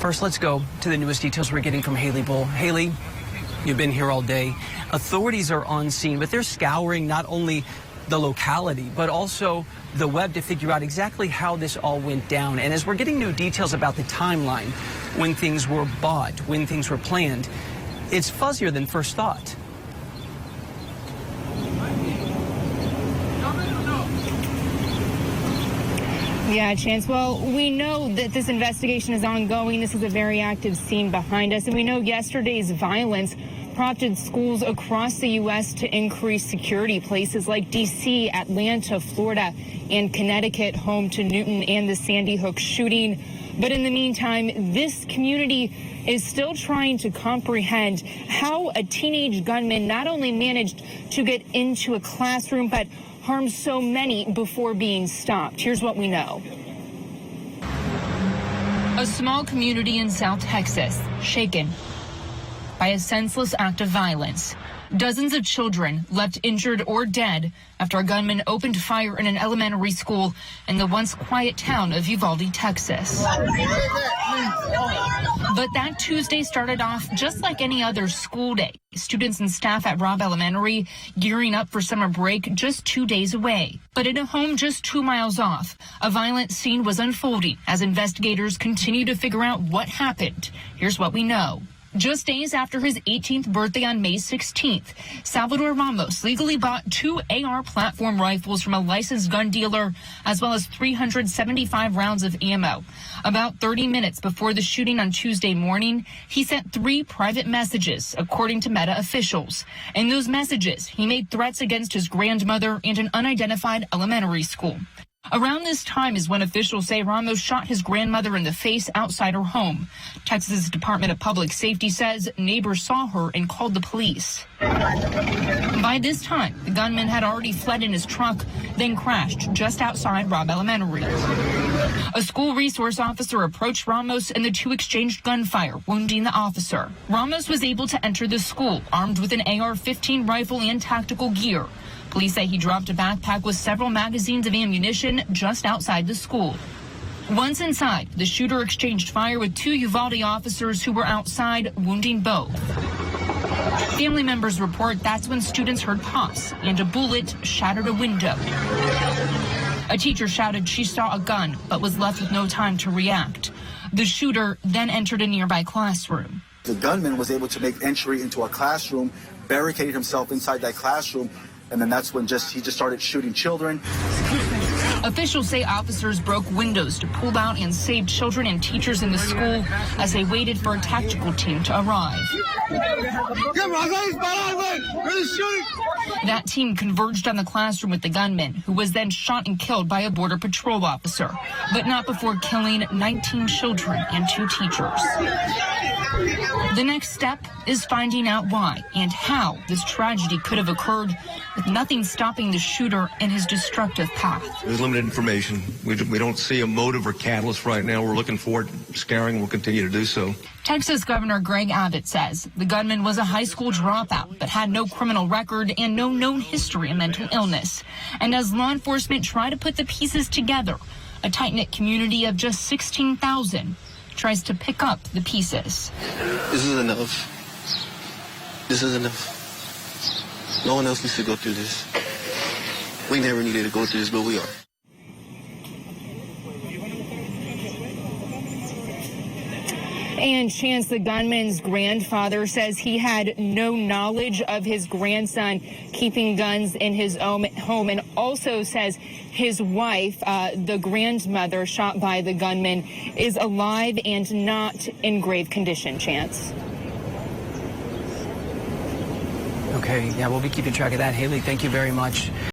First, let's go to the newest details we're getting from Haley Bull. Haley, you've been here all day. Authorities are on scene, but they're scouring not only the locality, but also the web to figure out exactly how this all went down. And as we're getting new details about the timeline, when things were bought, when things were planned, it's fuzzier than first thought. Yeah, Chance. Well, we know that this investigation is ongoing. This is a very active scene behind us. And we know yesterday's violence prompted schools across the U.S. to increase security. Places like D.C., Atlanta, Florida, and Connecticut, home to Newton and the Sandy Hook shooting. But in the meantime, this community is still trying to comprehend how a teenage gunman not only managed to get into a classroom, but harmed so many before being stopped. Here's what we know. A small community in South Texas, shaken by a senseless act of violence. Dozens of children left injured or dead after a gunman opened fire in an elementary school in the once quiet town of Uvalde, Texas. But that Tuesday started off just like any other school day. Students and staff at Robb Elementary gearing up for summer break just 2 days away. But in a home just 2 miles off, a violent scene was unfolding as investigators continue to figure out what happened. Here's what we know. Just days after his 18th birthday on May 16th, Salvador Ramos legally bought 2 AR platform rifles from a licensed gun dealer, as well as 375 rounds of ammo. About 30 minutes before the shooting on Tuesday morning, he sent 3 private messages, according to Meta officials. In those messages, he made threats against his grandmother and an unidentified elementary school. Around this time is when officials say Ramos shot his grandmother in the face outside her home. Texas Department of Public Safety says neighbors saw her and called the police. By this time, the gunman had already fled in his truck, then crashed just outside Robb Elementary. A school resource officer approached Ramos and the two exchanged gunfire, wounding the officer. Ramos was able to enter the school armed with an AR-15 rifle and tactical gear. Police say he dropped a backpack with several magazines of ammunition just outside the school. Once inside, the shooter exchanged fire with 2 Uvalde officers who were outside, wounding both. Family members report that's when students heard pops and a bullet shattered a window. A teacher shouted she saw a gun, but was left with no time to react. The shooter then entered a nearby classroom. The gunman was able to make entry into a classroom, barricaded himself inside that classroom, and then that's when he just started shooting children. Officials say officers broke windows to pull out and save children and teachers in the school as they waited for a tactical team to arrive. That team converged on the classroom with the gunman, who was then shot and killed by a Border Patrol officer, but not before killing 19 children and 2 teachers. The next step is finding out why and how this tragedy could have occurred, with nothing stopping the shooter in his destructive path. There's limited information. We don't see a motive or catalyst right now. We're looking for it, scaring, and we'll continue to do so. Texas Governor Greg Abbott says the gunman was a high school dropout, but had no criminal record and no known history of mental illness. And as law enforcement try to put the pieces together, a tight-knit community of just 16,000 tries to pick up the pieces. This is enough. This is enough. No one else needs to go through this. We never needed to go through this, but we are. And Chance, the gunman's grandfather, says he had no knowledge of his grandson keeping guns in his own home, and also says his wife, the grandmother shot by the gunman, is alive and not in grave condition. Chance. Okay, yeah, we'll be keeping track of that. Haley, thank you very much.